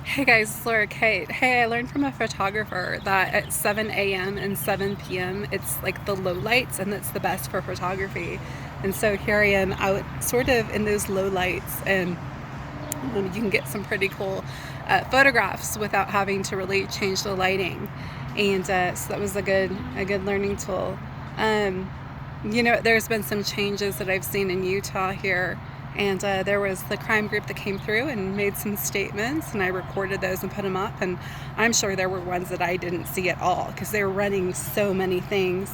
Hey guys, it's Laura Kate. Hey, I learned from a photographer that at 7 a.m. and 7 p.m. it's like the low lights and it's the best for photography. And so here I am out sort of in those low lights, and you can get some pretty cool photographs without having to really change the lighting. And so that was a good learning tool. Um, there's been some changes that I've seen in Utah here, and there was the crime group that came through and made some statements, and I recorded those and put them up, and I'm sure there were ones that I didn't see at all because they were running so many things.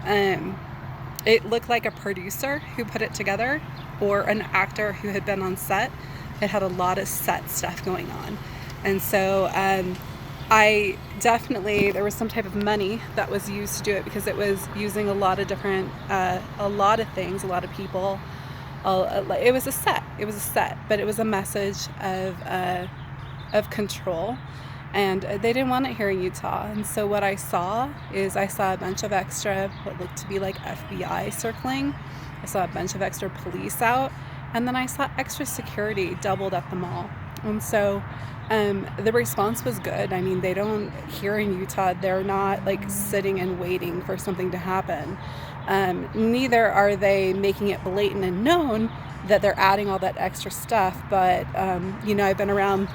Um, it looked like a producer who put it together or an actor who had been on set. It had a lot of set stuff going on, and so I definitely, there was some type of money that was used to do it because it was using a lot of different, a lot of things, a lot of people. It was a set, but it was a message of control, and they didn't want it here in Utah. And so what I saw a bunch of extra, what looked to be like FBI circling. I saw a bunch of extra police out, and then I saw extra security doubled at the mall. And so the response was good. I mean, they don't, here in Utah, they're not like sitting and waiting for something to happen. Neither are they making it blatant and known that they're adding all that extra stuff. But, I've been around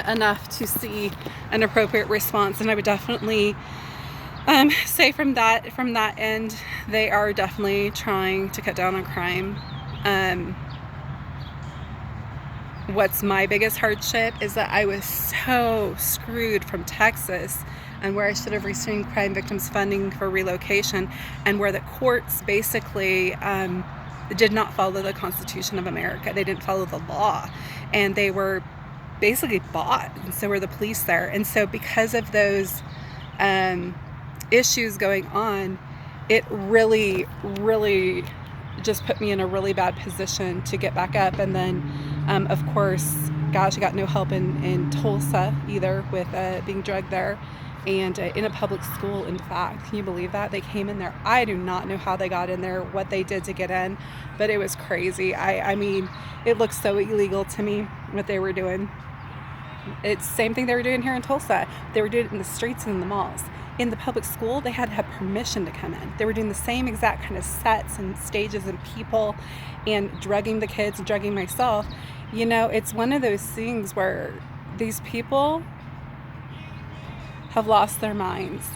enough to see an appropriate response, and I would definitely say from that end, they are definitely trying to cut down on crime. What's my biggest hardship is that I was so screwed from Texas, and where I should have received crime victims funding for relocation, and where the courts basically did not follow the Constitution of America. They didn't follow the law, and they were basically bought, and so were the police there. And so because of those issues going on, it really just put me in a really bad position to get back up. And then of course, gosh, I got no help in Tulsa either with being drugged there, and in a public school. In fact, can you believe that? They came in there. I do not know how they got in there, what they did to get in, but it was crazy. I mean, it looked so illegal to me what they were doing. It's the same thing they were doing here in Tulsa. They were doing it in the streets and in the malls. In the public school, they had to have permission to come in. They were doing the same exact kind of sets and stages and people, and drugging the kids and drugging myself. It's one of those things where these people have lost their minds.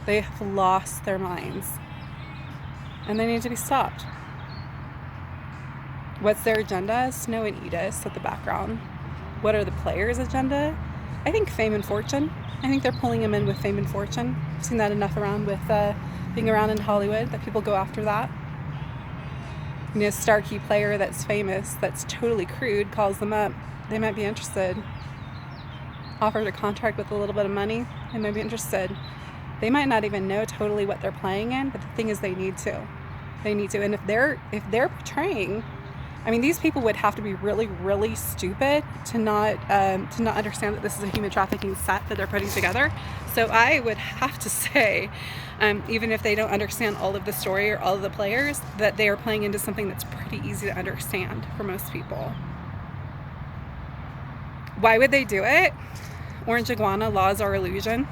They have lost their minds, and they need to be stopped. What's their agenda? Snow and Edis at the background. What are the players' agenda? I think fame and fortune. I think they're pulling them in with fame and fortune. I've seen that enough around with being around in Hollywood that people go after that. A star key player that's famous, that's totally crude, calls them up. They might be interested. Offered a contract with a little bit of money, they might be interested. They might not even know totally what they're playing in, but the thing is, they need to. And if they're portraying, I mean, these people would have to be really stupid to not understand that this is a human trafficking set that they're putting together. So I would have to say, even if they don't understand all of the story or all of the players, that they are playing into something that's pretty easy to understand for most people. Why would they do it? Orange Iguana, laws are illusion.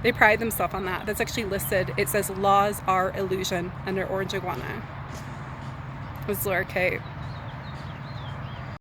They pride themselves on that. That's actually listed. It says laws are illusion under Orange Iguana. It was Laura Kate.